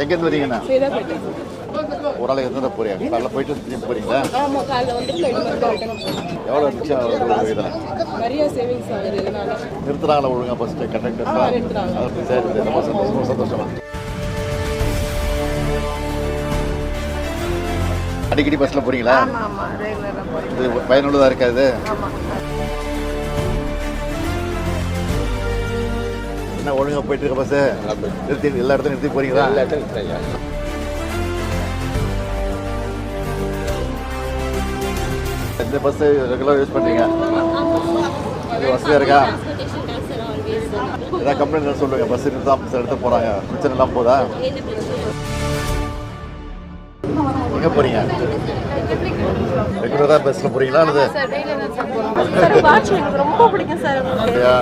எங்கேருந்து வரீங்கண்ணா? சேதாப்பேட்டை. ஒரு நாளைக்கு எத்தனை போறீங்க? காலைல போயிட்டு திரும்பி போறீங்களா? ஆமா, காலைல வந்து எவ்வளோ மிச்சம் ஆகுது இதெல்லாம்? நிறைய சேவிங்ஸ் ஆகுது இதனால. நிறுத்துறாங்களா ஒழுங்கா ஃபர்ஸ்ட் கண்டக்டர்? நிறுத்துறாங்க. சரி சரி, ரொம்ப சந்தோஷம் சந்தோஷம். அடிக்கடி பஸ்ல போறீங்களா? ஆமா, ரெகுலரா போறேன். இது பயனுள்ளதா இருக்காது? ஆமா. என்ன ஒழுங்கா போயிட்டு இருக்க பஸ்? நிறுத்தி எல்லா இடத்துலையும் நிறுத்தி போறீங்களா? எல்லா இடத்துலையும் நிறுத்துறாங்க. இந்த பஸ் ரெகுலராக யூஸ் பண்றீங்க? அது வசதியா இருக்கா? ஏதாவது கம்ப்ளைண்ட் சொல்லுங்க. பஸ் நிறுத்தாம சில இடத்துல போறாங்க, பிரச்சனை எல்லாம் போதா? எங்க போறீங்க? ரெகுலரா பஸ்ல போறீங்களா அல்லது? சார், டெய்லி தான் சார் போறோம். சார், வாட்ச் எனக்கு ரொம்ப பிடிக்கும் சார். அப்படியா?